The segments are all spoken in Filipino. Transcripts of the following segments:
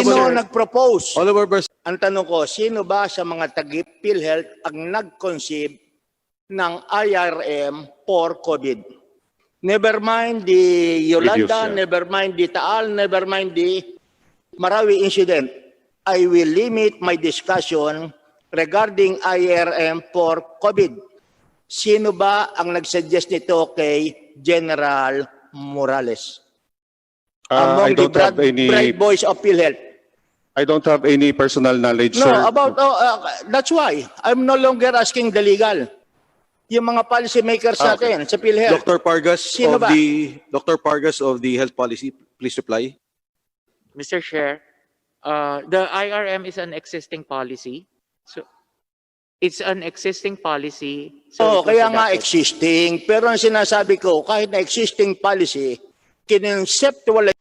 Sino nag-propose? Honorable Barzaga. Ang tanong ko, sino ba sa mga tagi-PhilHealth ang nag-conceive ng IRM for COVID? Never mind the Yolanda, never mind the Taal, never mind the Marawi incident. I will limit my discussion regarding IRM for COVID. Sino ba ang nag-suggest nito kay General Morales? I Among the don't have any. bright boys of PhilHealth. I don't have any personal knowledge, No, sir. that's why I'm no longer asking the legal. Yung mga policy makers natin sa PhilHealth. Dr. Pargas Sino of ba? Dr. Pargas of the Health Policy, please reply. Mr. Chair, the IRM is an existing policy. So it's an existing policy. So it was Kaya nga adopted. existing. Pero ang sinasabi ko, kahit na existing policy, kinonceptualize.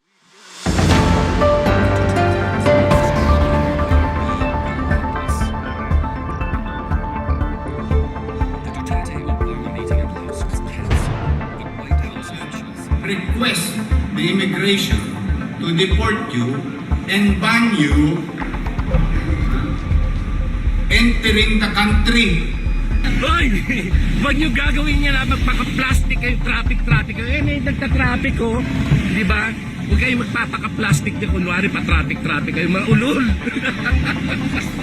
Request the immigration to deport you and ban you entering the country. Hoy! Huwag niyo gagawin yan na magpaka-plastic kayo, traffic. Eh, nagta-traffic ko. Di ba? Huwag kayo magpapaka-plastic na kunwari pa-traffic kayo. Maulol!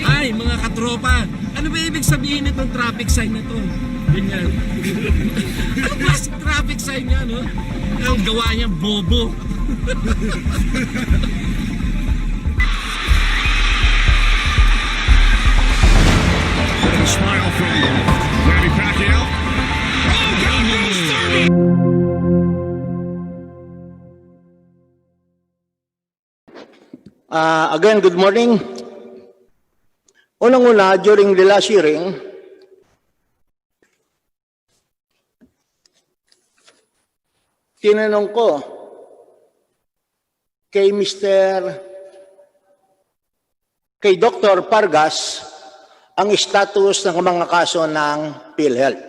Ay, mga katropa! Ano ba ibig sabihin itong traffic sign na to? Ganyan. Ano plastic traffic sign nga, no? Ang gawa niya, bobo. Smile from Manny Pacquiao. Again, good morning. Unang-una, during the last hearing, tinanong ko kay Dr. Pargas ang status ng mga kaso ng PhilHealth.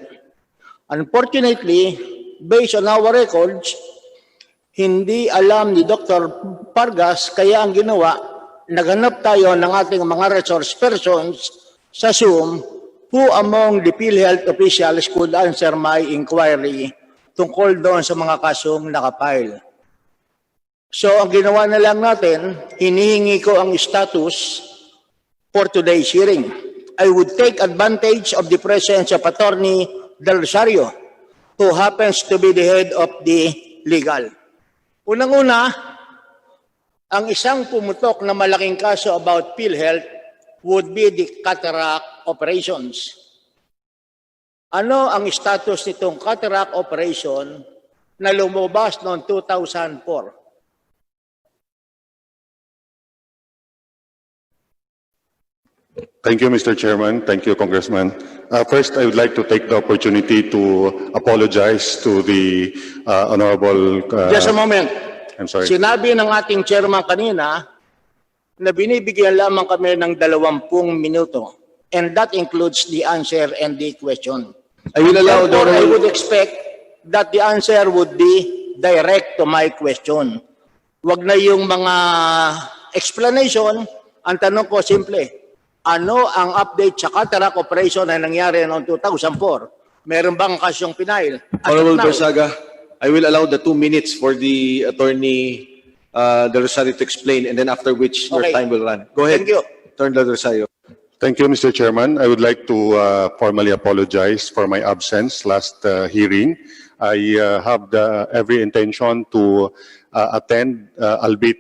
Unfortunately, based on our records, hindi alam ni Dr. Pargas, kaya ang ginawa, naghanap tayo ng ating mga resource persons sa Zoom who among the PhilHealth officials could answer my inquiry tungkol doon sa mga kasong nakapile. So ang ginawa na lang natin, hinihingi ko ang status for today's hearing. I would take advantage of the presence of Attorney Del Rosario, who happens to be the head of the legal. Unang-una, ang isang pumutok na malaking kaso about PhilHealth would be the cataract operations. Ano ang status nitong cataract operation na lumabas noong 2004? Thank you, Mr. Chairman. Thank you, Congressman. First, I would like to take the opportunity to apologize to the Honorable... Just a moment. I'm sorry. Sinabi ng ating chairman kanina na binibigyan lamang kami ng 20 minuto. And that includes the answer and the question. I will allow Therefore, I would expect that the answer would be direct to my question. Wag na yung mga explanation. Ang tanong ko simple. Ano ang update sa cataract operation na nangyari noong 2004? Meron bang kasyong pinail? Honorable Barzaga, I will allow the 2 minutes for the Attorney Del Rosario to explain, and then after which your Okay. time will run. Go ahead. Thank you. Attorney Del Rosario. Thank you, Mr. Chairman. I would like to formally apologize for my absence last hearing. I have every intention to attend, albeit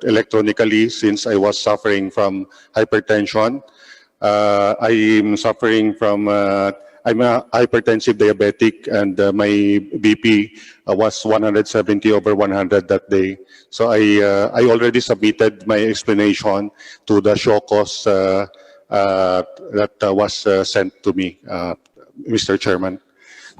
electronically, since I was suffering from hypertension. I'm suffering from, I'm a hypertensive diabetic, and my BP was 170/100 that day. So I already submitted my explanation to the show cause that was sent to me, Mr. Chairman.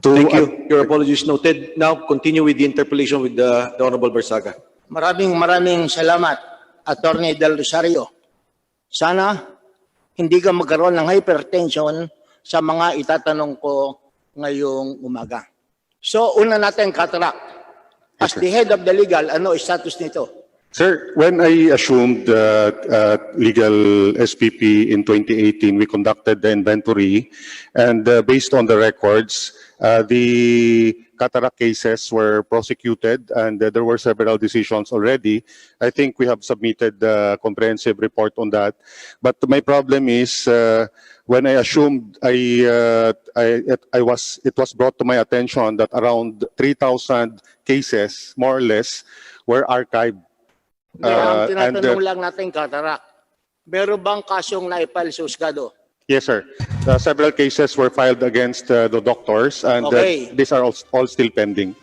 Thank you. Your apology is noted. Now, continue with the interpellation with the Honorable Barzaga. Maraming salamat, Attorney Del Rosario. Sana hindi ka magkaroon ng hypertension sa mga itatanong ko ngayong umaga. So, una natin cataract. As the head of the legal, ano status nito? Sir, when I assumed legal SPP in 2018, we conducted the inventory, and based on the records, the cataract cases were prosecuted, and there were several decisions already. I think we have submitted the comprehensive report on that. But my problem is, when I assumed, it was brought to my attention that around 3,000 cases, more or less, were archived. Hindi, ang and, tinatanong lang natin cataract. Meron bang kasong naipal sa husgado? Yes, sir. Several cases were filed against the doctors, and Okay. these are all still pending.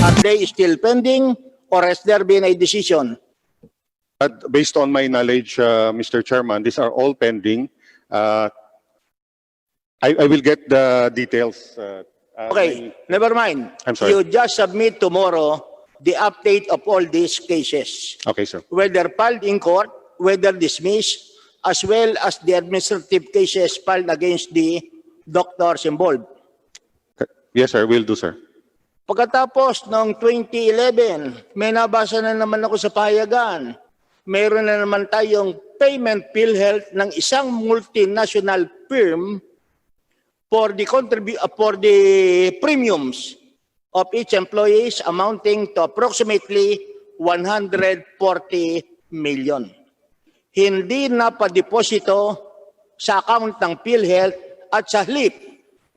Are they still pending or has there been a decision? But based on my knowledge, Mr. Chairman, these are all pending. I will get the details. Okay, never mind. I'm sorry. You just submit tomorrow the update of all these cases, Okay, sir. whether filed in court, whether dismissed, as well as the administrative cases filed against the doctors involved. Yes, sir. Will do, sir. Pagkatapos noong 2011, may nabasa na naman ako sa pahayagan. Mayroon na naman tayong payment PhilHealth ng isang multinational firm for the premiums of each employees amounting to approximately 140 million. Hindi na pa-deposito sa account ng PhilHealth at sa halip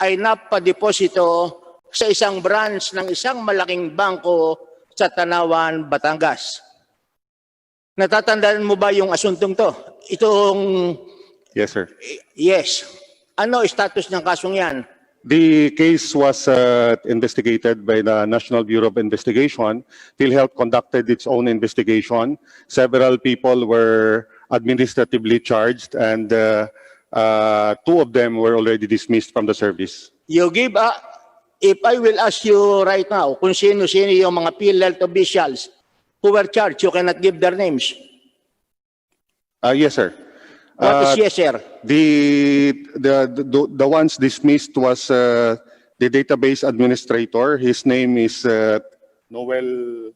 ay napadeposito sa isang branch ng isang malaking bangko sa Tanawan, Batangas. Natatandaan mo ba yung asuntong to? Itong, Yes, sir. yes. Ano status ng kasong yan? The case was investigated by the National Bureau of Investigation. PhilHealth conducted its own investigation. Several people were administratively charged, and 2 of them were already dismissed from the service. You give if I will ask you right now kung sino-sino yung mga PhilHealth officials who were charged, you cannot give their names. Yes, sir. What is yes, sir? The ones dismissed was the database administrator. His name is Noel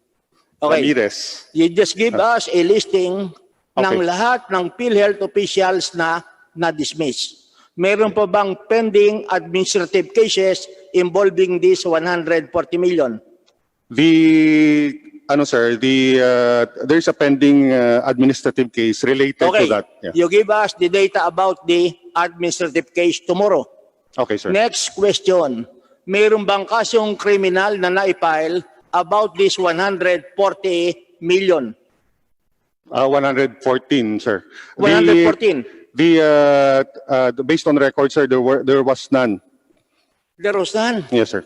Ramirez. You just give us a listing ng Okay. lahat ng PhilHealth officials na na-dismiss. Meron pa bang pending administrative cases involving this 140 million? There's a pending administrative case related Okay, to that. Yeah. you give us the data about the administrative case tomorrow. Okay, sir. Next question. Meron bang kasong kriminal na naipile about this 140 million? 114, sir. 114. Based on records, sir, there was none. There was none. Yes, sir.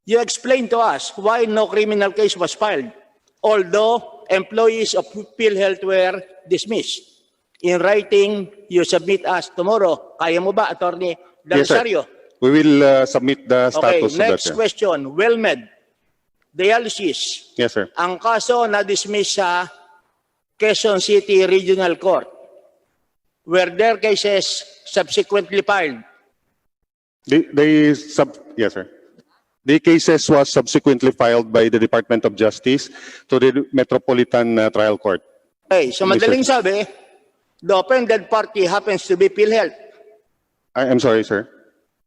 You explain to us why no criminal case was filed, although employees of PhilHealth were dismissed. In writing, you submit us tomorrow. Kaya mo ba, Attorney Yes, sir. Dalsario? We will submit the Okay, status of that. next sir. question. WellMed, dialysis. Yes, sir. Ang kaso na-dismiss sa Quezon City Regional Court. Were their cases subsequently filed? Yes, sir. The cases was subsequently filed by the Department of Justice to the Metropolitan Trial Court. Okay, so madaling sabi, the offended party happens to be PhilHealth. I'm sorry, sir.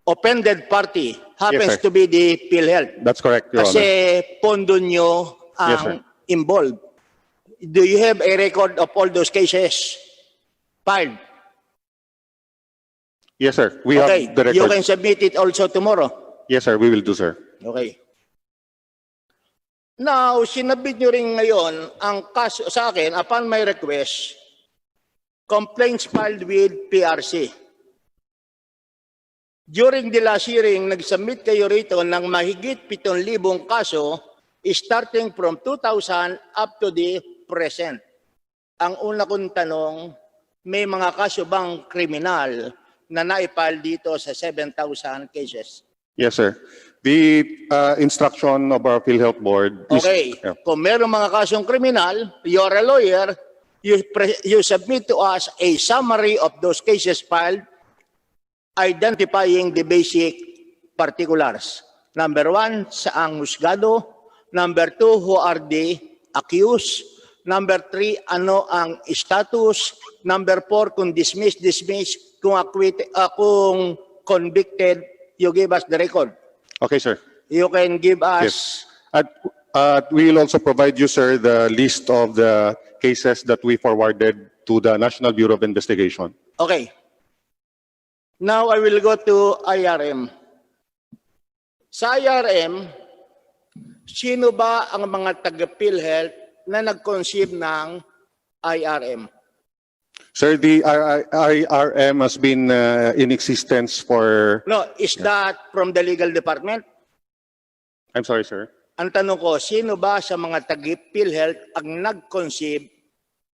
Offended party happens Yes, sir. to be the PhilHealth. That's correct, Your Kasi Honor. pondo nyo Yes, sir. ang involved. Do you have a record of all those cases filed? Yes, sir. We Okay, have the you record. can submit it also tomorrow. Yes, sir. We will do, sir. Okay. Now, sinabit nyo rin ngayon ang kaso sa akin, upon my request, complaints filed with PRC. During the last hearing, nag-submit kayo rito ng mahigit 7,000 kaso starting from 2000 up to the present. Ang una kong tanong, may mga kaso bang kriminal na naipal dito sa 7,000 cases? Yes, sir. The instruction of our PhilHealth Board is... Okay. Yeah. Kung meron mga kasong kriminal, you're a lawyer, you submit to us a summary of those cases filed, identifying the basic particulars. Number one, saang husgado. Number two, who are the accused. Number three, ano ang status. Number four, kung dismiss. Kung acquitted, kung convicted, you give us the record. Okay, sir. You can give us. Yes. We will also provide you, sir, the list of the cases that we forwarded to the National Bureau of Investigation. Okay. Now I will go to IRM. Sa IRM, sino ba ang mga taga-PhilHealth na nag-conceive ng IRM? Sir, the IRM has been in existence for... No, is that from the legal department? I'm sorry, sir. Ang tanong ko, sino ba sa mga taga-PhilHealth ang nag-conceive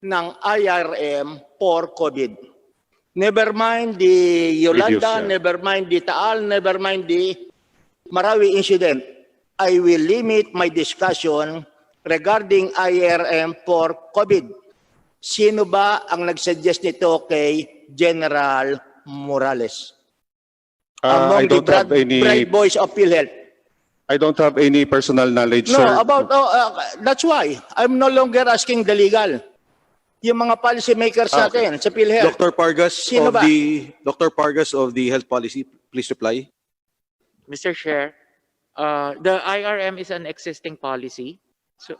ng IRM for COVID? Never mind the Yolanda, Reduce, never mind the Taal, never mind the Marawi incident. I will limit my discussion regarding IRM for COVID. Sino ba ang nag-suggest nito kay General Morales? I don't have any... bright boys of PhilHealth. I don't have any personal knowledge, No, sir. that's why I'm no longer asking the legal. Yung mga policy makers natin sa PhilHealth. Dr. Pargas Sino ba? Dr. Pargas of the Health Policy, please reply. Mr. Chair, the IRM is an existing policy. So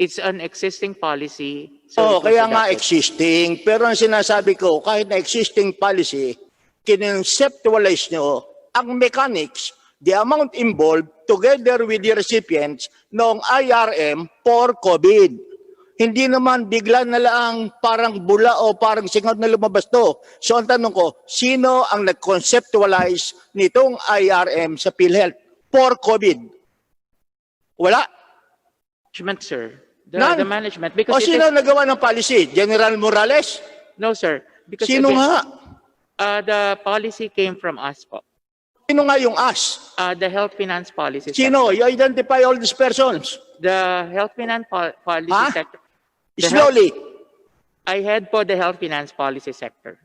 it's an existing policy. So it was Kaya nga adopted. existing. Pero ang sinasabi ko, kahit na existing policy, kinonceptualize nyo ang mechanics, the amount involved together with the recipients ng IRM for COVID. Hindi naman bigla na lang parang bula o parang singaw na lumabas to. So ang tanong ko, sino ang nag-conceptualize nitong IRM sa PhilHealth for COVID? Wala. Management, sir. None. The management. O Because it sino is, nagawa ng policy? General Morales? no, sir. Because Sino again, nga? the policy came from us po. Sino nga yung us? The health finance policy. Sino? You identify all these persons. The health finance policy Ha? sector. Slowly. I head po the health finance policy sector.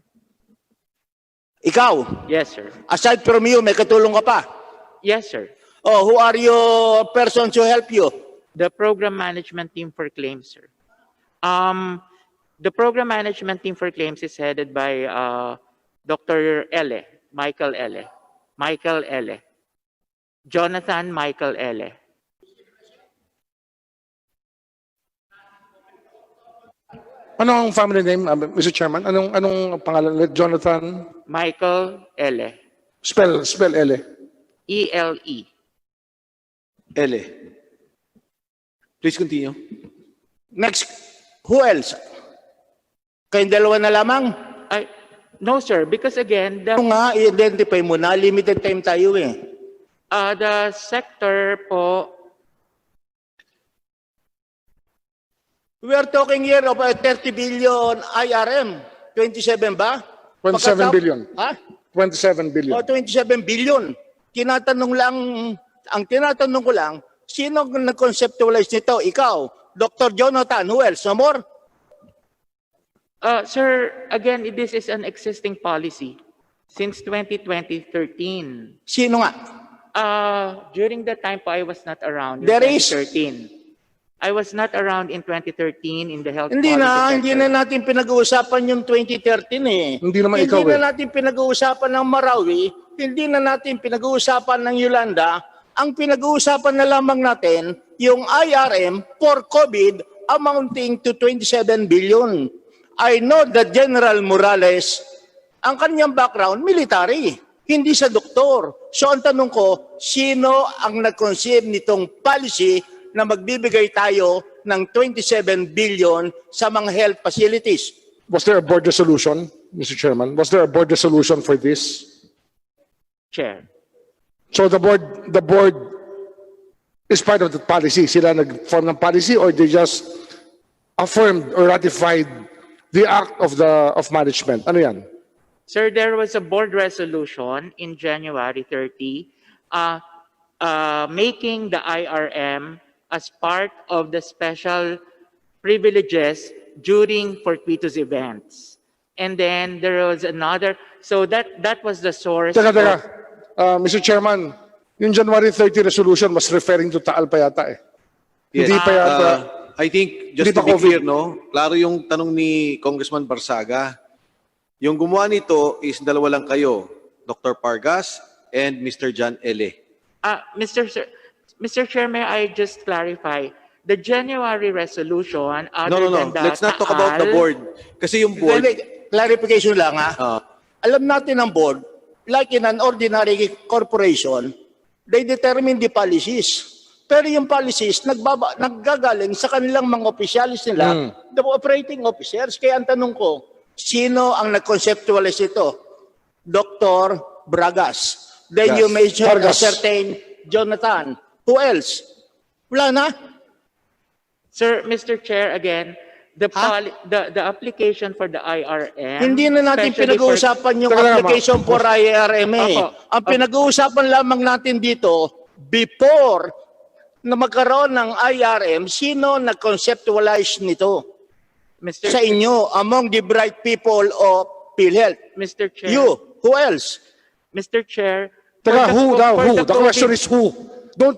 Ikaw, Yes, sir. aside from you, may katulong ka pa. Yes, sir. Oh, who are your persons who help you? The program management team for claims, sir. The program management team for claims is headed by Dr. Michael Ele. Jonathan Michael Ele. Ano ang family name, Mr. Chairman? Anong pangalan? Jonathan? Michael Ele. Spell L. E-L-E. Ele. Please continue. Next, who else? Kayong dalawa na lamang? No, sir. Because again, Ano nga, i-identify mo na, limited time tayo eh. the sector po, We are talking here of a 30 billion IRM. 27 ba? 27 billion. Ha? 27 billion. O 27 billion. Ang tinatanong ko lang, sino ang nag-conceptualize nito? Ikaw, Dr. Jonathan, who else? No more? sir, again, this is an existing policy since 2013. Sino nga? During that time po, I was not around in There is- 2013. I was not around in 2013 in the health Hindi policy na, sector. hindi na natin pinag-uusapan yung 2013 eh. Hindi naman ikaw Hindi eh. na natin pinag-uusapan ng Marawi, hindi na natin pinag-uusapan ng Yolanda. Ang pinag-uusapan na lamang natin, yung IRM for COVID amounting to 27 billion. I know that General Morales, ang kanyang background, military, hindi sa doktor. So ang tanong ko, sino ang nag-conceive nitong policy na magbibigay tayo ng 27 billion sa mga health facilities? Was there a board resolution, Mr. Chairman? Was there a board resolution for this? Chair. So the board is part of the policy. Sila nag-form ng policy or they just affirmed or ratified the act of management? Ano yan? Sir, there was a board resolution in January 30 making the IRM as part of the special privileges during fortuitous events. And then there was another, so that was the source. Teka. Mr. Chairman, Yung January 30 resolution was referring to Taal pa yata eh. Yes. Hindi pa yata. I think, just Hindi to pa be COVID. clear, no? Klaro yung tanong ni Congressman Barzaga. Yung gumawa nito is dalawa lang kayo, Dr. Pargas and Mr. John L. Mr. Chair, may I just clarify? The January resolution, other No. than the Let's not talk about the Taal- board. Kasi yung board, Clarification lang ha. ah, Alam natin ang board, like in an ordinary corporation, they determine the policies. Pero yung policies, naggagaling sa kanilang mga opisyalis nila, the operating officers. Kaya ang tanong ko, sino ang nag-conceptualize ito? Dr. Bragas. Then Yes. you mentioned a Pargas. certain Jonathan. Who else? Wala na? Sir, Mr. Chair, again, the application for the IRM. Hindi na natin especially for- pinag-uusapan yung Teka lang, application for IRM eh. Opo. Ang pinag-uusapan lamang natin dito, before na magkaroon ng IRM, sino nag-conceptualize nito Mr. sa inyo among the bright people of PhilHealth? Mr. Chair. You, who else? Mr. Chair. Teka, who daw? for Who? the The question COVID is who.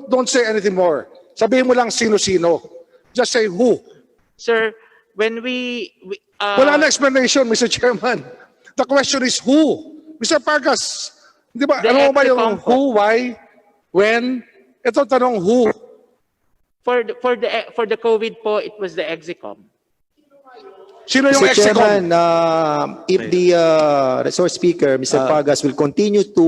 Don't say anything more. Sabihin mo lang sino-sino. Just say who. Sir, when we Wala na explanation, Mr. Chairman. The question is who. Mr. Pargas, di ba, The ano ba yung Execom po. who, why, when? Ito tanong who. for the COVID po, it was the Execom. Sino yung Mr. Execom? Chairman, if the resource speaker, Mr. Pargas, will continue to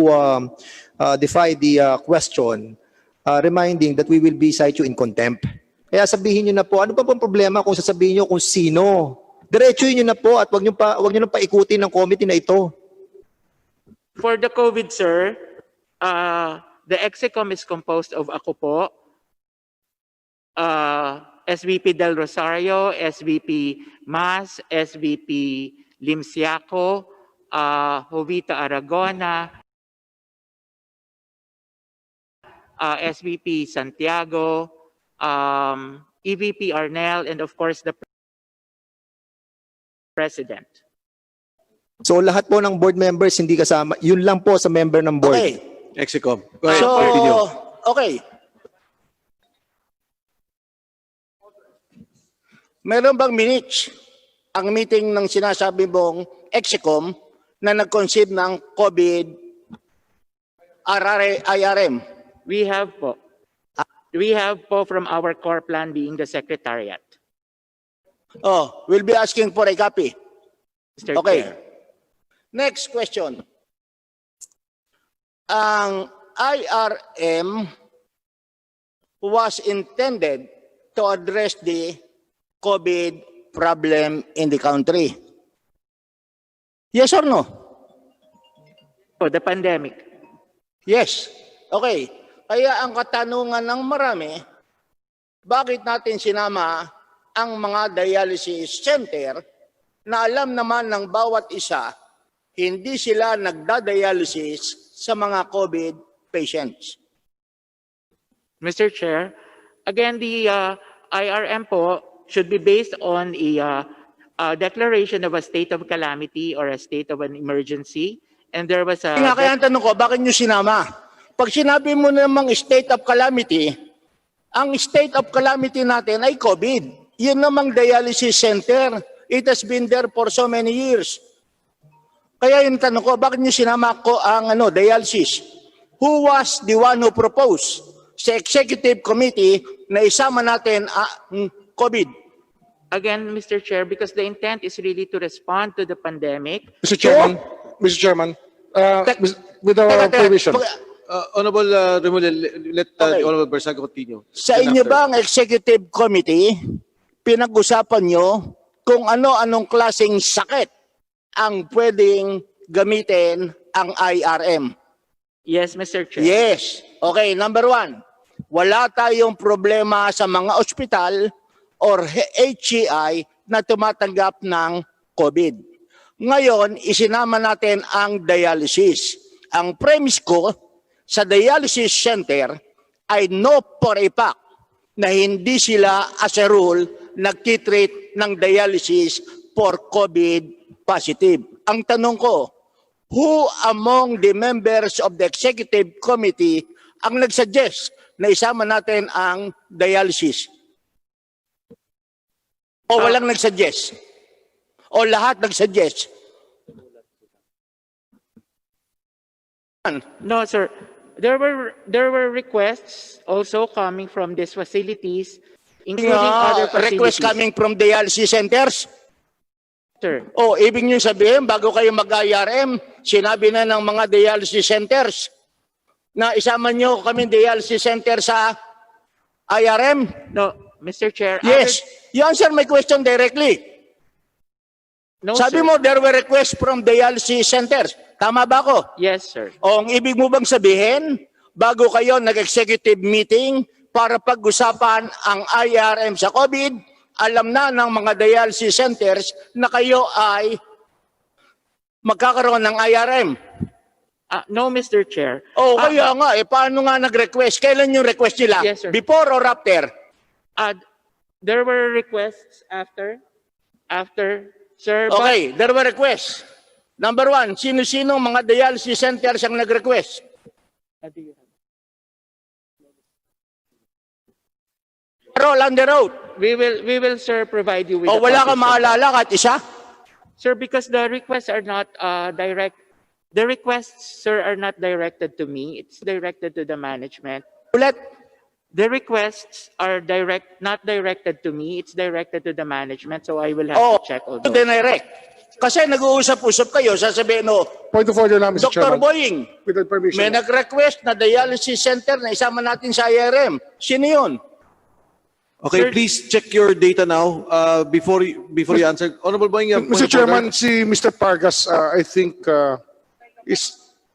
defy the question, reminding that we will be cite you in contempt. Kaya sabihin nyo na po, ano pa pong problema kung sasabihin nyo kung sino? Diretsuhin nyo na po at wag nyo na paikutin ng committee na ito. For the COVID, sir, the Execom is composed of ako po, SVP Del Rosario, SVP Mas, SVP Limsiaco, Jovita Aragona, SVP Santiago, EVP Arnel, and of course the President. So lahat po ng board members hindi kasama, yun lang po sa member ng board. Okay. Execom. Go ahead, So, continue. okay. Meron bang minutes ang meeting ng sinasabi mong Execom na nag-conceive ng COVID IRM? We have po. We have po from our core plan being the Secretariat, Oh, we'll be asking for a copy. Mr. Okay. Chair. Next question. Ang IRM was intended to address the COVID problem in the country. Yes or no? For the pandemic. Yes. Okay. Kaya ang katanungan ng marami, bakit natin sinama ang mga dialysis center na alam naman ng bawat isa, hindi sila nagda-dialysis sa mga COVID patients? Mr. Chair, again, the IRM po should be based on a declaration of a state of calamity or a state of an emergency. And there was a... Kaya ang tanong ko, bakit nyo sinama? Pag sinabi mo namang state of calamity, ang state of calamity natin ay COVID. Yun namang dialysis center. It has been there for so many years. Kaya yung tanong ko, bakit nyo sinama ko ang dialysis? Who was the one who proposed sa executive committee na isama natin ang COVID? Again, Mr. Chair, because the intent is really to respond to the pandemic. Mr. Chairman, Mr. Chairman, with our permission. Honorable Remulla, let Okay. Honorable Barzaga continue. Sa Then inyo after. ba ang executive committee, pinag-usapan nyo kung ano-anong klaseng sakit ang pwedeng gamitin ang IRM? Yes, Mr. Chair. Yes. Okay, number one, wala tayong problema sa mga ospital or HCI na tumatanggap ng COVID. Ngayon, isinama natin ang dialysis. Ang premise ko sa dialysis center ay no for a fact na hindi sila as a rule nagtitreat ng dialysis for COVID positive. Ang tanong ko, who among the members of the executive committee ang nagsuggest na isama natin ang dialysis? O walang nagsuggest? O lahat nagsuggest? No, sir. There were requests also coming from these facilities, including other facilities. Request coming from dialysis centers? Sir. O, ibig nyo sabihin, bago kayo mag-IRM, sinabi na ng mga dialysis centers na isama nyo kami dialysis center sa IRM? No, Mr. Chair. Yes. You answer my question directly. No, Sabi sir. mo, there were requests from dialysis centers. Tama ba ako? Yes, sir. O, ang ibig mo bang sabihin, bago kayo nag-executive meeting para pag-usapan ang IRM sa COVID, alam na ng mga dialysis centers na kayo ay magkakaroon ng IRM? No, Mr. Chair. O, kaya nga, paano nga nag-request? Kailan yung request nila? Yes, sir. Before or after? There were requests after, sir. but- Okay, there were requests. Number one, sino-sino mga dialysis centers ang nag-request? Roll on the road. We will, sir, provide you with. O the wala kang copies, sir. maalala kahit isa? Sir, because the requests are not direct. The requests, sir, are not directed to me. It's directed to the management. Ulit. The requests are not directed to me. It's directed to the management. So I will have O, to check all to those. direct. Kasi nag-uusap-usap kayo, sasabihin, no, Point of order lang, Mr. Dr. Chairman. Boying, With the permission. may nag-request na dialysis center na isama natin sa IRM. Sino yun? Okay, Sir- please check your data now before you answer. Honorable Boying, you have point Mr. of Chairman, order? si Mr. Pargas, I think,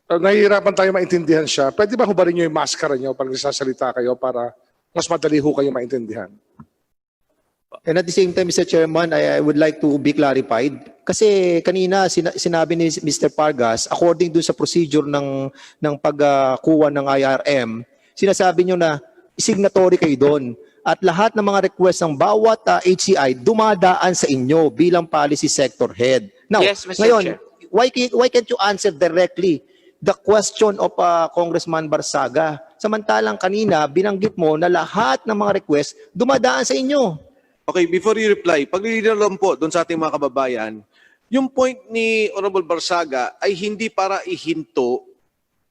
nahihirapan tayo maintindihan siya. Pwede ba hubarin niyo yung maskara niyo pag nagsasalita kayo para mas madali ho kayo maintindihan? And at the same time, Mr. Chairman, I would like to be clarified. Kasi kanina sinabi ni Mr. Pargas, according dun sa procedure ng pagkuha ng IRM, sinasabi nyo na signatory kayo doon. At lahat ng mga request ng bawat HCI dumadaan sa inyo bilang policy sector head. Now, Yes, Mr. ngayon, Chair. why can't you answer directly the question of Congressman Barzaga? Samantalang kanina, binanggit mo na lahat ng mga request dumadaan sa inyo. Okay, before you reply, paglilinaw lang po doon sa ating mga kababayan, yung point ni Honorable Barzaga ay hindi para ihinto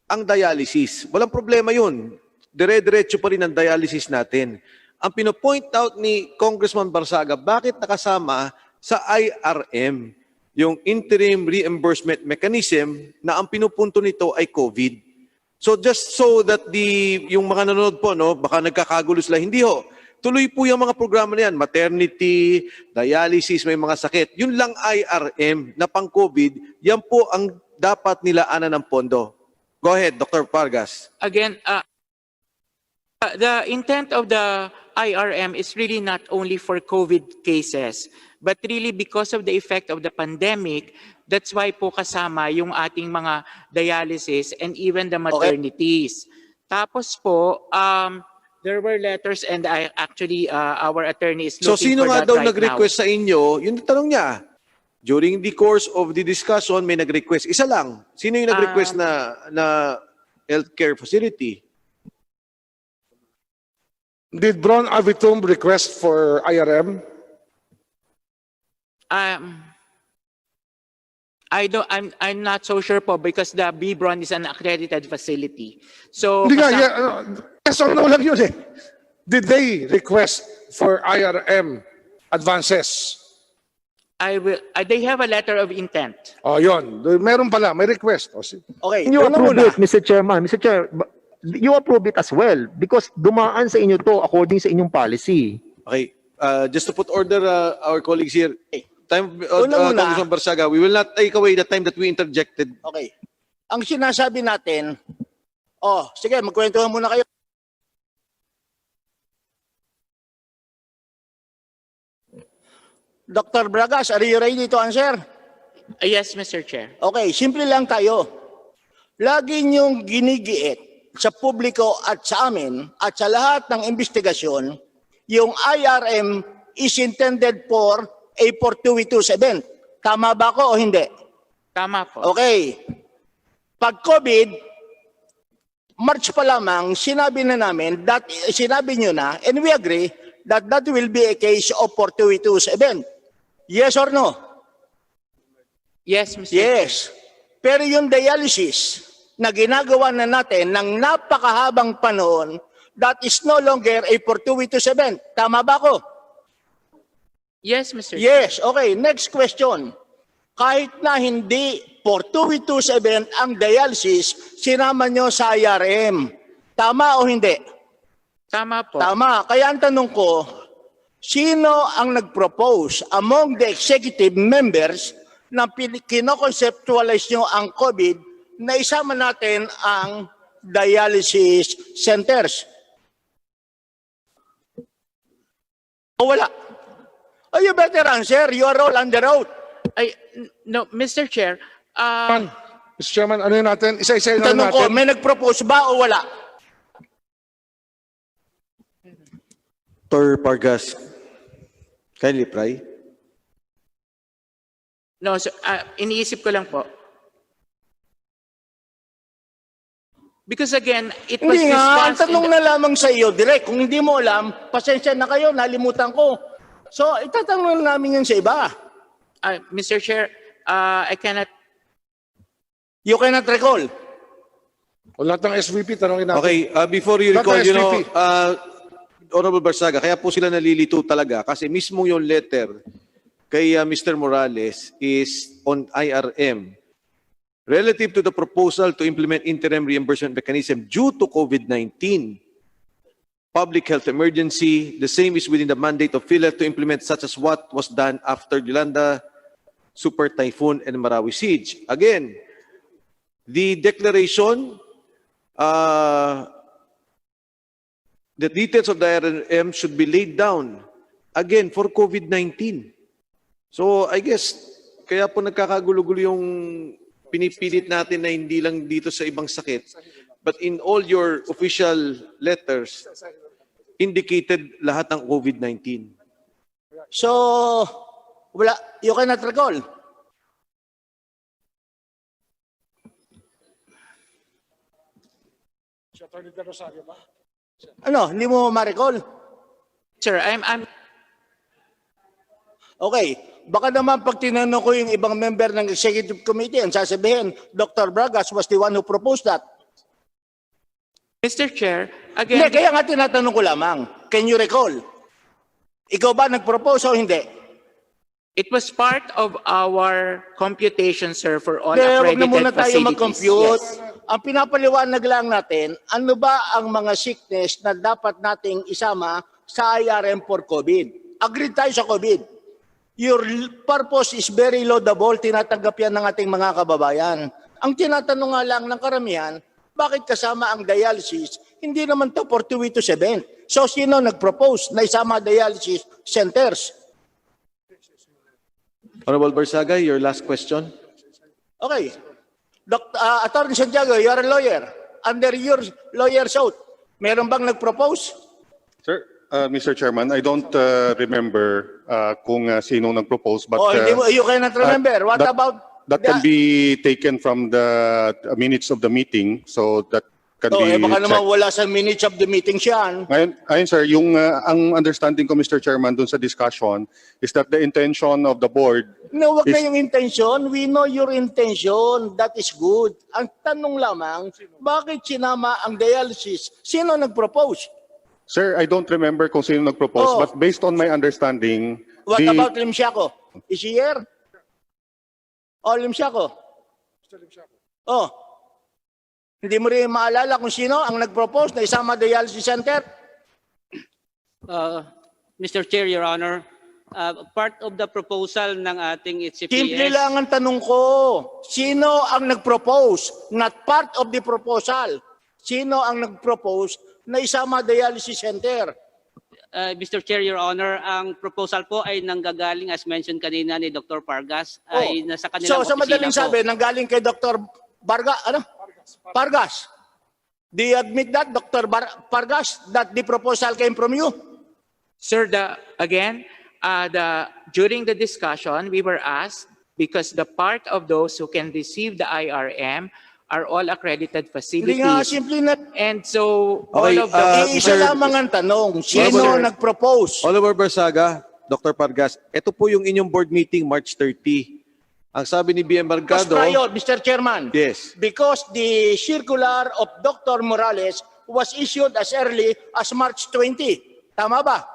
ang dialysis. Walang problema yun. Dire-diretso pa rin ang dialysis natin. Ang pinopoint out ni Congressman Barzaga, bakit nakasama sa IRM, yung Interim Reimbursement Mechanism, na ang pinupunto nito ay COVID. So just so that yung mga nanonood po, no, baka nagkakagulo sila, hindi ho. Tuloy po yung mga programa na yan, maternity, dialysis, may mga sakit. Yun lang IRM na pang-COVID, yan po ang dapat nilaanan ng pondo. Go ahead, Dr. Pargas. Again, the intent of the IRM is really not only for COVID cases, but really because of the effect of the pandemic. That's why po kasama yung ating mga dialysis and even the maternities. Tapos po, there were letters and our attorney is So looking sino for nga that daw right nag-request sa inyo? Yun ang tanong niya. During the course of the discussion, may nag-request. Isa lang. Sino yung nag-request na healthcare facility? Did Bron Avitum request for IRM? I'm not so sure po because the BBRON is an accredited facility. So Hindi nga, kasama- yes or no lang yun eh. Did they request for IRM advances? they have a letter of intent. Oh, yun. Meron pala, may request. Okay, You una approve muna. it, Mr. Chairman. Mr. Chair, you approve it as well because dumaan sa inyo to according sa inyong policy. Okay. Just to put order, our colleagues here. Time, Una muna. Congressman Barzaga, we will not take away the time that we interjected. Okay. Ang sinasabi natin, sige, magkwentuhan muna kayo. Dr. Bragas, are you ready to answer? Yes, Mr. Chair. Okay, simple lang tayo. Lagi niyong ginigiit sa publiko at sa amin at sa lahat ng investigasyon, yung IRM is intended for a fortuitous event. Tama ba ko o hindi? Tama po. Okay. Pag COVID, March pa lamang, sinabi na namin that sinabi nyo na, and we agree that that will be a case of fortuitous event. Yes or no? Yes, Mr. Chair. Yes. Pero yung dialysis na ginagawa na natin ng napakahabang panahon, that is no longer a fortuitous event. Tama ba ako? Yes, Mr. Chair. Yes. Okay, next question. Kahit na hindi fortuitous event ang dialysis, sinama nyo sa IRM. Tama o hindi? Tama po. Tama. Kaya ang tanong ko, sino ang nag-propose among the executive members na kinoconceptualize nyo ang COVID na isama natin ang dialysis centers? O wala? Oh, you better answer. You are all on the road. No, Mr. Chair, Mr. Chairman, ano yun natin? Isa-isa na Tanong ko, natin. may nag-propose ba o wala? Dr. Pargas, kindly reply. no, so, iniisip ko lang po. Because again, it was Hindi nga, ang discussed in tanong na lamang sa iyo, direct. Kung hindi mo alam, pasensya na kayo, nalimutan ko. So, itatanong na namin yan sa iba. Mr. Chair, I cannot. You cannot recall. O lahat ng SVP, tanongin natin. Okay, before you Dr. recall, SVP. Honorable Barzaga, kaya po sila nalilito talaga kasi mismo yung letter kay Mr. Morales is on IRM relative to the proposal to implement interim reimbursement mechanism due to COVID-19. Public health emergency, the same is within the mandate of PhilHealth to implement such as what was done after Yolanda, Super Typhoon, and Marawi siege. Again, the declaration, the details of the IRM should be laid down, again, for COVID-19. So, I guess, kaya po nagkakagulo-gulo yung pinipilit natin na hindi lang dito sa ibang sakit, but in all your official letters, indicated lahat ng COVID-19. So, wala, you cannot recall. Ano, hindi mo ma-recall? Sir, I'm Okay, baka naman pag tinanong ko yung ibang member ng executive committee, ang sasabihin, Dr. Bragas was the one who proposed that. Mr. Chair, Hindi, again, kaya nga tinatanong ko lamang, can you recall? Ikaw ba nag-propose o hindi? it was part of our computation, sir, for all Hindi, wag na accredited muna tayo facilities. mag-compute. Yes. Ang pinapaliwanag lang natin, ano ba ang mga sickness na dapat nating isama sa IRM for COVID? Agreed tayo sa COVID. Your purpose is very laudable, tinatanggap yan ng ating mga kababayan. Ang tinatanong nga lang ng karamihan, bakit kasama ang dialysis? Hindi naman to fortuitous event. So sino nag-propose na isama dialysis centers? Honorable Barzaga, your last question. Okay. Attorney Santiago, you are a lawyer. Under your lawyer's oath, meron bang nag-propose? Sir, Mr. Chairman, I don't remember kung sino nag-propose, but Hindi mo, you cannot remember. What that- about... that can be taken from the minutes of the meeting, so that can be baka naman checked. wala sa minutes of the meeting siyan. Ayun, sir, yung ang understanding ko, Mr. Chairman, dun sa discussion is that the intention of the board No, wag na is- yung intention. We know your intention. That is good. Ang tanong lamang, bakit sinama ang dialysis? Sino nag-propose? Sir, I don't remember kung sino nag-propose, Oh. but based on my understanding, What about Limsiaco? Is he here? Oh, Limsiaco. Oh. Hindi mo rin maalala kung sino ang nag-propose na isama dialysis center? Mr. Chair, Your Honor, part of the proposal ng ating Simple HCPS, lang ang tanong ko. Sino ang nag-propose? Not part of the proposal. Sino ang nag-propose na isama dialysis center? Mr. Chair, Your Honor, ang proposal po ay nanggagaling as mentioned kanina ni Dr. Pargas ay nasa kanilang So, sa madaling opisina po. sabi, nanggaling kay Dr. Pargas. Do you admit that, Dr. Pargas, that the proposal came from you? Sir, during the discussion, we were asked, because the part of those who can receive the IRM are all accredited Hindi nga, facilities. simple na. And so Okay, all of the Iisa lamang ang tanong, sino Sir. nag-propose? Oliver Barzaga, Dr. Pargas, ito po yung inyong board meeting March 30. Ang sabi ni BM Because Mercado, prior, Mr. Chairman, yes. because the circular of Dr. Morales was issued as early as March 20. Tama ba?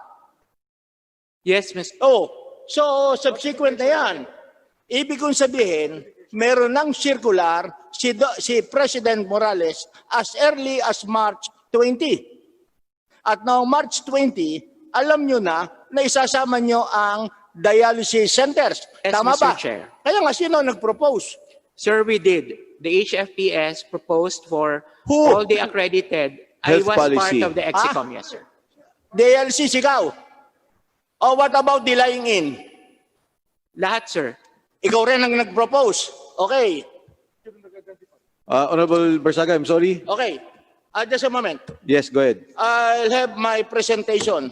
Yes, Mr. Oh, so subsequent na yan. Ibig kong sabihin, meron ng circular si President Morales as early as March 20. At noong March 20, alam nyo na isasama nyo ang dialysis centers. Yes, Tama Mr. ba? Chair. Kaya nga, sino nag-propose? Sir, we did. The HFPS proposed for Who? all the accredited. I Health was policy. part of the EXICOM, yes, sir. DLCs ikaw? O what about the lying in? Lahat, sir. Ikaw rin ang nag-propose. Okay. Honorable Barzaga, I'm sorry. Okay. Just a moment. Yes, go ahead. I'll have my presentation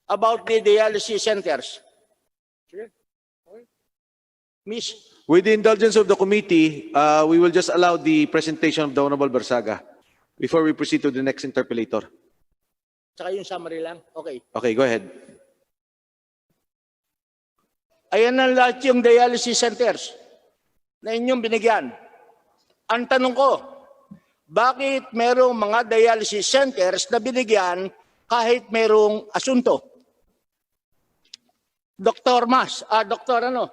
about the dialysis centers. Miss, With the indulgence of the committee, we will just allow the presentation of the Honorable Barzaga before we proceed to the next interpellator. saka yung summary lang. Okay. Okay, go ahead. Ayan ang lahat yung dialysis centers na inyong binigyan. Ang tanong ko, bakit merong mga dialysis centers na binigyan kahit merong asunto? Dr. Mas, Dr. ano?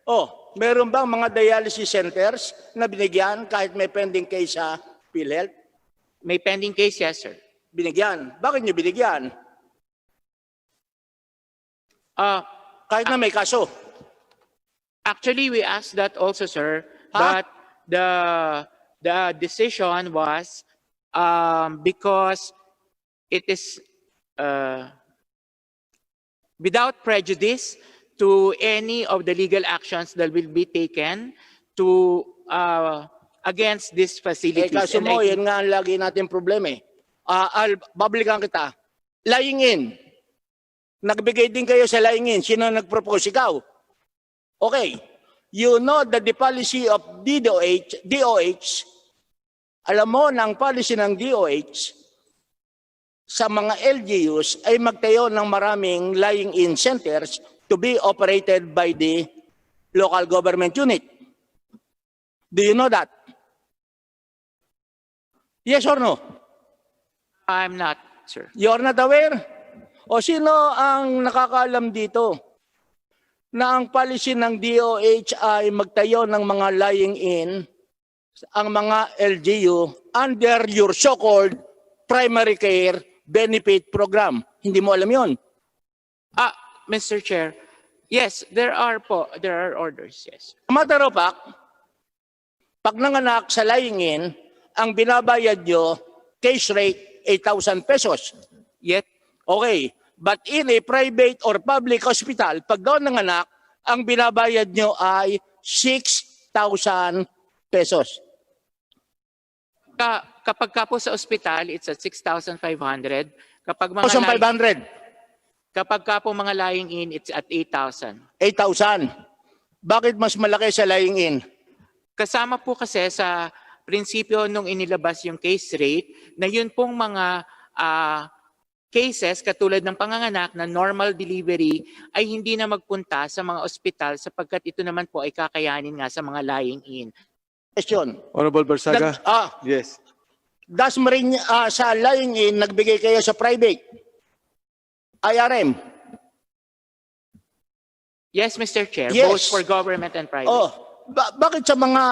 Oh, meron bang mga dialysis centers na binigyan kahit may pending case sa PhilHealth? May pending case, yes, sir. Binigyan. Bakit nyo binigyan? Kahit na may kaso. Actually, we asked that also, sir, Huh? but the decision was because it is without prejudice to any of the legal actions that will be taken to against these facilities. Kaso And mo, I- yan nga ang lagi natin problema eh. Babalikan kita. Lying in. Nagbigay din kayo sa lying in. Sino nag-propose? Ikaw. Okay. You know that the policy of DOH, alam mo na ang policy ng DOH sa mga LGUs ay magtayo ng maraming lying in centers to be operated by the local government unit. Do you know that? Yes or no? I'm not, sir. You're not aware? O sino ang nakakaalam dito na ang policy ng DOH ay magtayo ng mga lying in ang mga LGU under your so-called primary care benefit program? Hindi mo alam yon? Mr. Chair, yes, there are orders, yes. Matter of fact, pag nanganak sa lying in, ang binabayad nyo, case rate, 8,000 pesos. Yet, Okay. But in a private or public hospital, pag doon nanganak, ang binabayad nyo ay 6,000 pesos. kapag ka po sa ospital, it's at 6,500. Kapag mga 1,500. kapag ka po mga lying in, it's at 8,000. 8,000. Bakit mas malaki sa lying in? Kasama po kasi sa prinsipyo nung inilabas yung case rate na yun pong mga cases katulad ng panganganak na normal delivery ay hindi na magpunta sa mga ospital sapagkat ito naman po ay kakayanin nga sa mga lying in. Question. Honorable Barzaga. Yes. Das Marine, sa lying in, nagbigay kayo sa private? IRM? Yes, Mr. Chair, Yes. both for government and private. Oh, bakit sa mga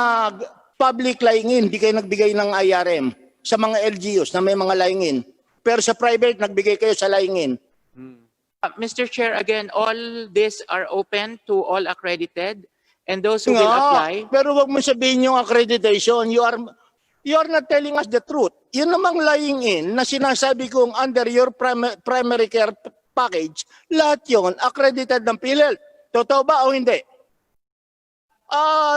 public lying in, di kayo nagbigay ng IRM? Sa mga LGUs na may mga lying in? Pero sa private, nagbigay kayo sa lying in? Mr. Chair, again, all these are open to all accredited and those who will apply. Pero wag mo sabihin yung accreditation. You are not telling us the truth. Yun namang lying in na sinasabi kong under your primary care package, lahat yun accredited ng PhilHealth. Totoo ba o hindi?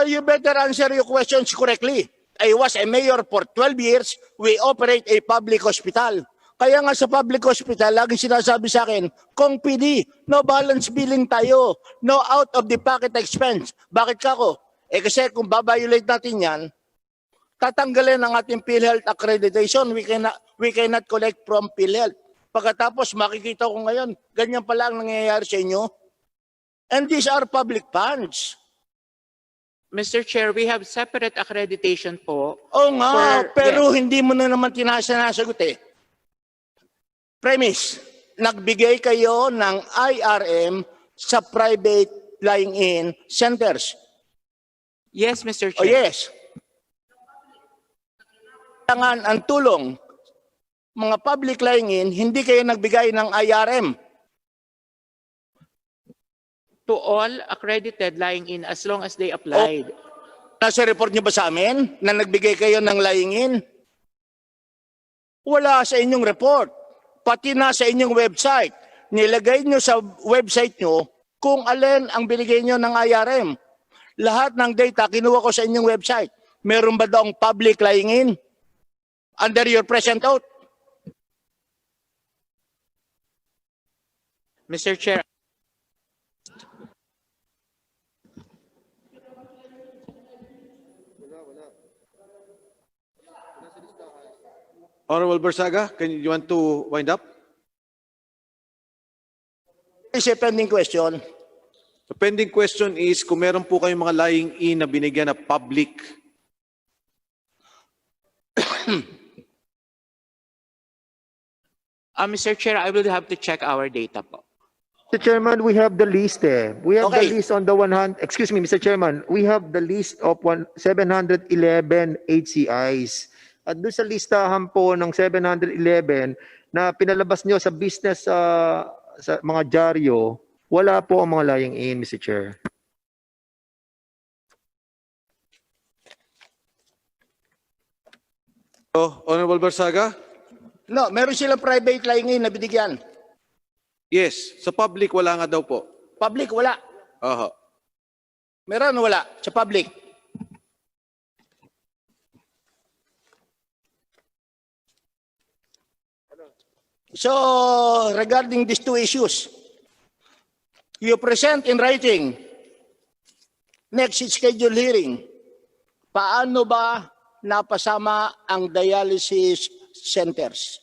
You better answer your questions correctly. I was a mayor for 12 years. We operate a public hospital. Kaya nga sa public hospital, laging sinasabi sa akin, Cong Pidi, no balance billing tayo, no out of the pocket expense. Bakit ka ko? Kasi kung babiolate natin yan, tatanggalin ang ating PhilHealth accreditation. We cannot collect from PhilHealth. Pagkatapos makikita ko ngayon, ganyan pala ang nangyayari sa inyo. And these are public funds. Mr. Chair, we have separate accreditation po. Oo nga, pero yes. hindi mo na naman tinasagot eh. Premise, nagbigay kayo ng IRM sa private lying-in centers. Yes, Mr. Oh Chair. yes. Kailangan ang tulong. Mga public lying-in, hindi kayo nagbigay ng IRM. To all accredited lying-in as long as they applied. Nasa report niyo ba sa amin na nagbigay kayo ng lying-in? Wala sa inyong report. Pati na sa inyong website. Nilagay niyo sa website niyo kung alin ang binigay niyo ng IRM. Lahat ng data kinuha ko sa inyong website. Meron ba daong public lying-in under your present oath? Mr. Chair, Honorable Barzaga, you want to wind up? Is a pending question. The pending question is kung meron po kayong mga lying-in na binigyan na public. Mr. Chair, I will have to check our data po. Mr. Chairman, we have the list eh. We have Okay. the list on the 100, excuse me, Mr. Chairman, we have the list of 711 HCIs. At doon sa listahan po ng 711 na pinalabas nyo sa business sa mga dyaryo, wala po ang mga lying-in, Mr. Chair. Honorable Barzaga? No, meron silang private lying-in na binigyan. Yes. Sa public, wala nga daw po. Public, wala. Aha. Meron, wala. Sa public. So, regarding these two issues, you present in writing, next scheduled hearing, paano ba napasama ang dialysis centers?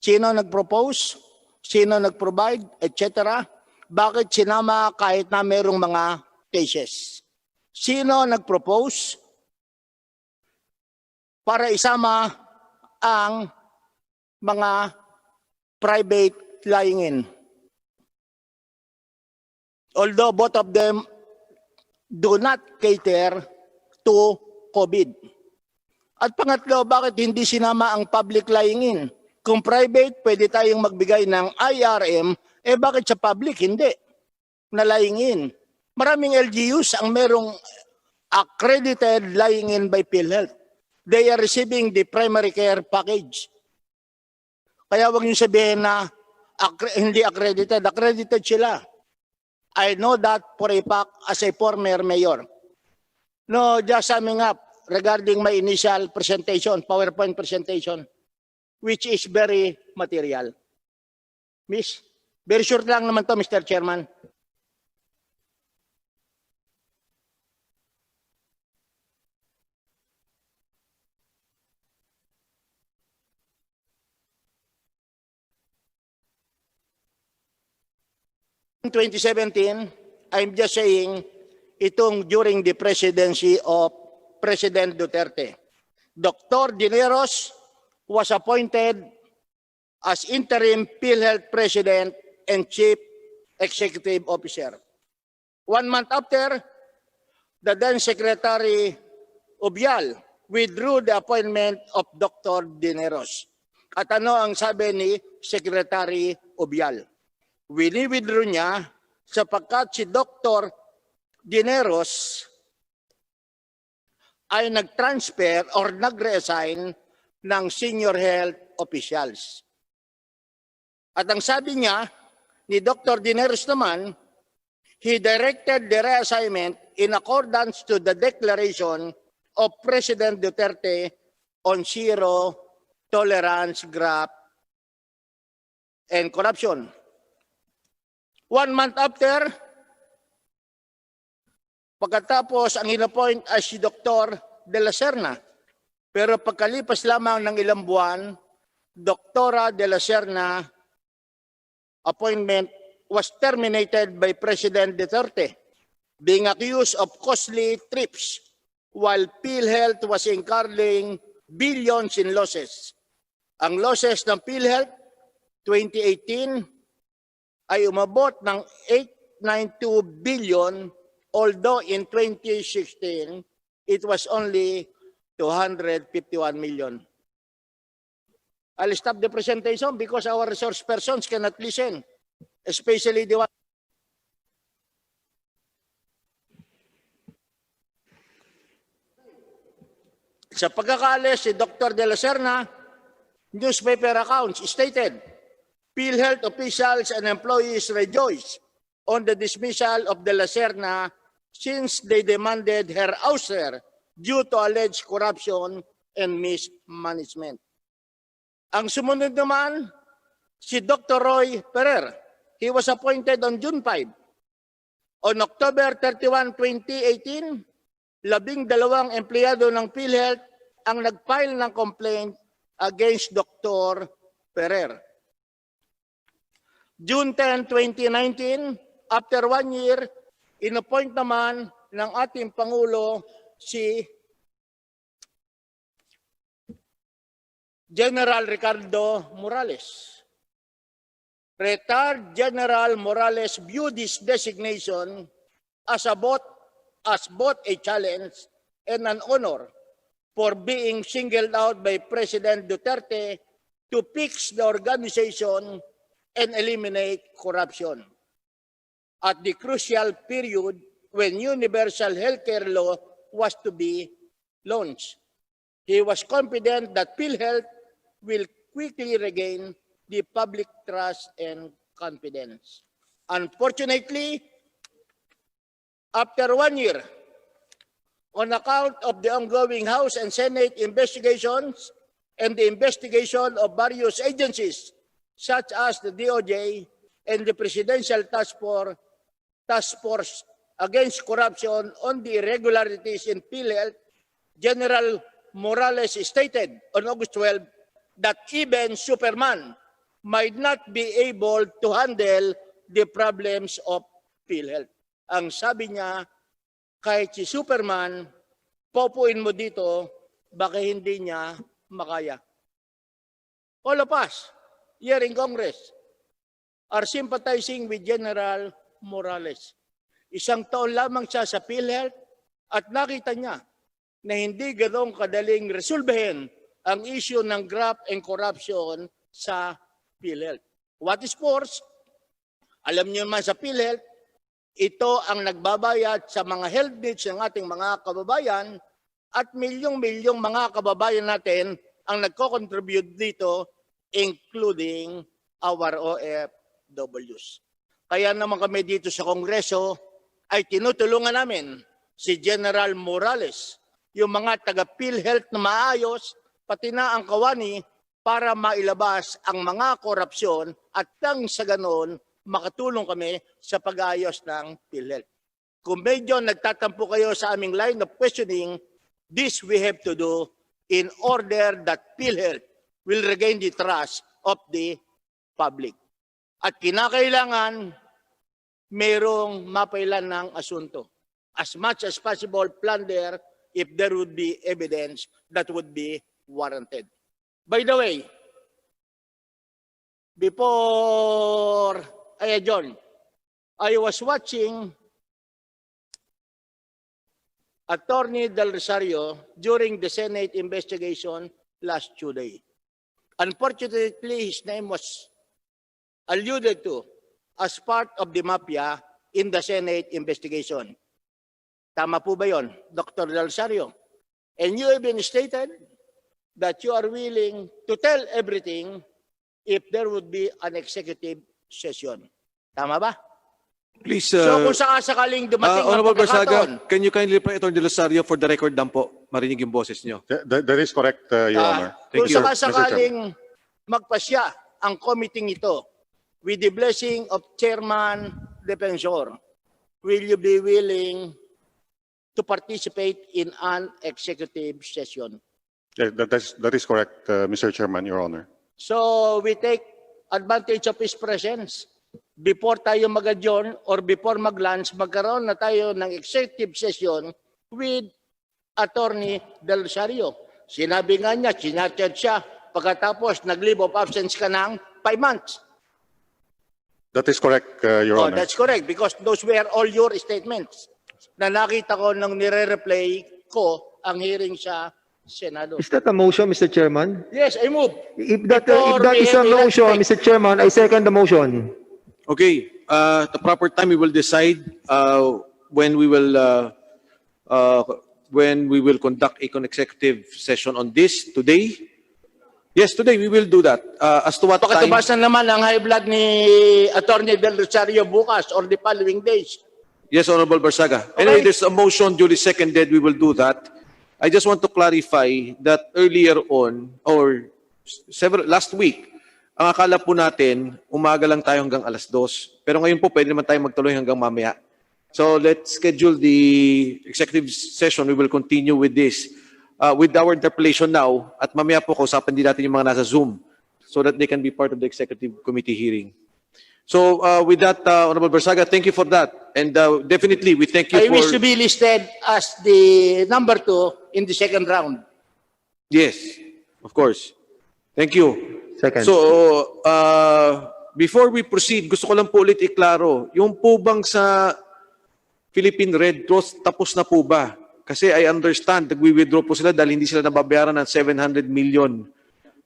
Sino nag-propose? Sino nag-provide? Etc. Bakit sinama kahit na merong mga cases? Sino nag-propose para isama ang mga private lying-in? Although both of them do not cater to COVID. At pangatlo, bakit hindi sinama ang public lying-in? Kung private, pwede tayong magbigay ng IRM, bakit sa public hindi? Na lying-in. Maraming LGUs ang merong accredited lying-in by PhilHealth. They are receiving the primary care package. Kaya huwag niyo sabihin na hindi accredited. Accredited sila. I know that for a fact as a former mayor. No, just summing up regarding my initial presentation, PowerPoint presentation, which is very material. Miss, very short lang naman to, Mr. Chairman. In 2017, I'm just saying, itong during the presidency of President Duterte, Dr. Dineros was appointed as interim PhilHealth President and Chief Executive Officer. 1 month after, the then Secretary Obial withdrew the appointment of Dr. Dineros. At ano ang sabi ni Secretary Obial? Wini-withdraw niya sapagkat si Dr. Dineros ay nag-transfer or nag-reassign ng senior health officials. At ang sabi niya, ni Dr. Dineros naman, he directed the reassignment in accordance to the declaration of President Duterte on 0 tolerance, graft, and corruption. 1 month after, pagkatapos ang inappoint ay si Dr. De La Serna. Pero pagkalipas lamang ng ilang buwan, Dr. De La Serna appointment was terminated by President Duterte, being accused of costly trips while PhilHealth was incurring billions in losses. Ang losses ng PhilHealth 2018 ay umabot ng 892 billion, although in 2016 it was only 251 million. I'll stop the presentation because our resource persons cannot listen, especially the one. Sa pagkakaalis si Dr. De La Serna, newspaper accounts stated, PhilHealth officials and employees rejoice on the dismissal of De La Serna since they demanded her ouster due to alleged corruption and mismanagement. Ang sumunod naman, si Dr. Roy Ferrer. He was appointed on June 5. On October 31, 2018, 12 empleyado ng PhilHealth ang nag-file ng complaint against Dr. Ferrer. June 10, 2019, after 1 year, inappoint naman ng ating Pangulo si General Ricardo Morales. Retired General Morales viewed this designation as both a challenge and an honor for being singled out by President Duterte to fix the organization and eliminate corruption. At the crucial period when universal healthcare law was to be launched, he was confident that PhilHealth will quickly regain the public trust and confidence. Unfortunately, after 1 year, on account of the ongoing House and Senate investigations and the investigation of various agencies such as the DOJ and the Presidential Task Force Against Corruption on the irregularities in PhilHealth, General Morales stated on August 12 that even Superman might not be able to handle the problems of PhilHealth. Ang sabi niya, kahit si Superman, popuin mo dito, baka hindi niya makaya. All of us here in Congress are sympathizing with General Morales. Isang taon lamang siya sa PhilHealth at nakita niya na hindi ganong kadaling resolvehin ang issue ng graft and corruption sa PhilHealth. What is force? Alam niyo naman sa PhilHealth, ito ang nagbabayad sa mga health needs ng ating mga kababayan at milyong-milyong mga kababayan natin ang nagko-contribute dito, including our OFWs. Kaya naman kami dito sa Kongreso ay tinutulungan namin si General Morales, yung mga taga-PhilHealth na maayos, pati na ang kawani para mailabas ang mga korupsyon at nang sa ganon, makatulong kami sa pag-ayos ng PhilHealth. Kung medyo nagtatampo kayo sa aming line of questioning, this we have to do in order that PhilHealth will regain the trust of the public. At kinakailangan mayroong mapailan ng asunto. As much as possible, plunder if there would be evidence that would be warranted. By the way, before John, I was watching Attorney Del Rosario during the Senate investigation last Tuesday. Unfortunately, his name was alluded to as part of the mafia in the Senate investigation. Tama po ba yun, Dr. Del Rosario? And you even stated that you are willing to tell everything if there would be an executive session. Tama ba? Please, So kung sakaling dumating ang Honorable pagkakataon, Barzaga, can you kindly reply Attorney De Rosario for the record lang po? marinig yung boses nyo. That is correct, Your Honor. Thank Kung you, sakasakaling magpasya ang committee ito with the blessing of Chairman Defensor, will you be willing to participate in an executive session? That is correct, Mr. Chairman, Your Honor. So we take advantage of his presence. Before tayo mag-adjourn or before mag-lunch, magkaroon na tayo ng executive session with Attorney Del Rosario. Sinabi nga niya, sinachat siya, pagkatapos nag-leave of absence ka ng 5 months. That is correct, Your Oh, Honor. that's correct because those were all your statements na nakita ko nung nire-replay ko ang hearing sa Senado. Is that a motion, Mr. Chairman? Yes, I move. If that Before we is a have motion, elect- Mr. Chairman, I second the motion. Okay, the proper time we will decide when we will conduct a executive session on this today. Yes, today we will do that. As to what time? Pakatubasan naman ang high blood ni Attorney Del Rosario bukas or the following days. Yes, Honorable Barzaga. Okay. Anyway, there's a motion duly seconded. We will do that. I just want to clarify that earlier on or last week, ang akala po natin, umaga lang tayo hanggang 2:00. Pero ngayon po, pwede naman tayo magtuloy hanggang mamaya. So let's schedule the executive session. We will continue with this, with our interpellation now. At mamaya po, kausapan din natin yung mga nasa Zoom so that they can be part of the executive committee hearing. So with that, Honorable Barzaga, thank you for that. And definitely, we thank you I for... wish to be listed as the number 2 in the second round. Yes, of course. Thank you. Second. So, before we proceed, gusto ko lang po ulit iklaro, yung po bang sa Philippine Red Cross, tapos na po ba? Kasi I understand, nagwi-withdraw po sila dahil hindi sila nababayaran ng 700 million.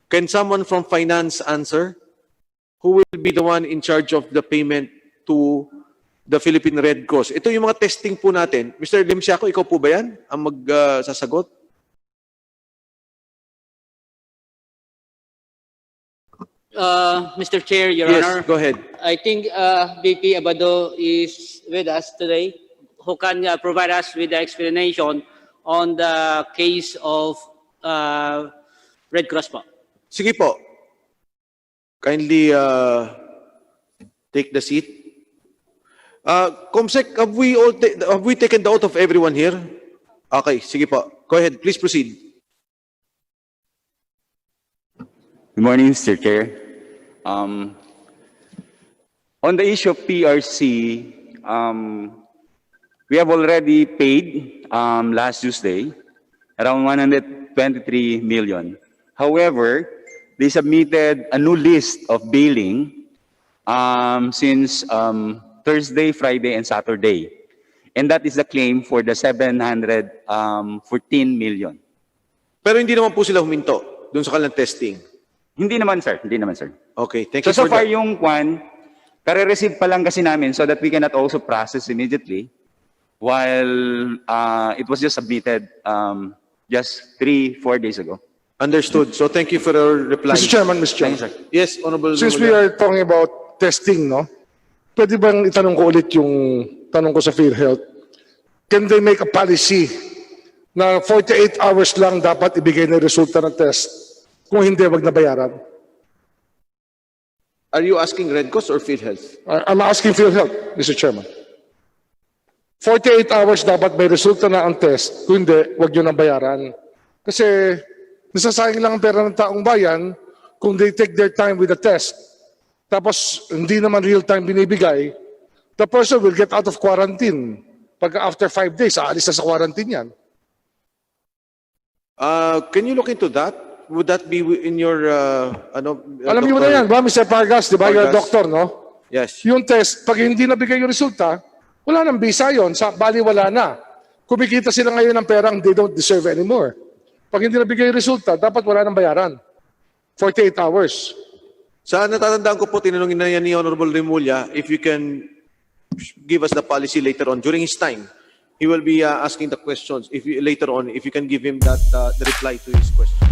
Can someone from finance answer? Who will be the one in charge of the payment to the Philippine Red Cross? Ito yung mga testing po natin. Mr. Limsiaco, ikaw po ba yan ang magsasagot? Mr. Chair, Your Yes, Honor, go ahead. I think VP Abado is with us today, who can provide us with the explanation on the case of Red Cross po. Sige po. Kindly take the seat. Comsec, have we taken the oath of everyone here? Okay, sige po. Go ahead, please proceed. Good morning, Mr. Chair. On the issue of PRC, we have already paid last Tuesday around 123 million. However, they submitted a new list of billing since Thursday, Friday, and Saturday. And that is the claim for the 714 million. Pero hindi naman po sila huminto doon sa kanilang testing. Hindi naman, sir. Hindi naman, sir. Okay, thank you So for far, that. yung kwan, kare-receive pa lang kasi namin so that we cannot also process immediately while it was just submitted just 3-4 days ago. Understood. So thank you for your reply. Mr. Chairman, Mr. Thank you, Chairman. sir. Yes, Honorable. Since we are talking about testing, no? Pwede bang itanong ko ulit yung tanong ko sa PhilHealth? Can they make a policy na 48 hours lang dapat ibigay na resulta ng test? Kung hindi, wag na bayaran. Are you asking Red Cross or PhilHealth? I'm asking PhilHealth, Mr. Chairman. 48 hours dapat may resulta na ang test. Kung hindi, wag nyo na bayaran. Kasi nasasayang lang ang pera ng taong bayan kung they take their time with the test. Tapos hindi naman real time binibigay, the person will get out of quarantine. Pag after 5 days, aalis na sa quarantine yan. Can you look into that? Would that be in your Alam niyo na yan, ba, Mr. Pargas, di ba? You're a Pargas. doctor, no? Yes. Yung test, pag hindi nabigay yung resulta, wala nang visa yun. Bali, wala na. Kumikita sila ngayon ng perang they don't deserve anymore. Pag hindi nabigay yung resulta, dapat wala nang bayaran. 48 hours. Sa natatandaan ko po, tinanongin na yan ni Honorable Remulla, if you can give us the policy later on. During his time, he will be asking the questions. Later on, if you can give him that the reply to his question.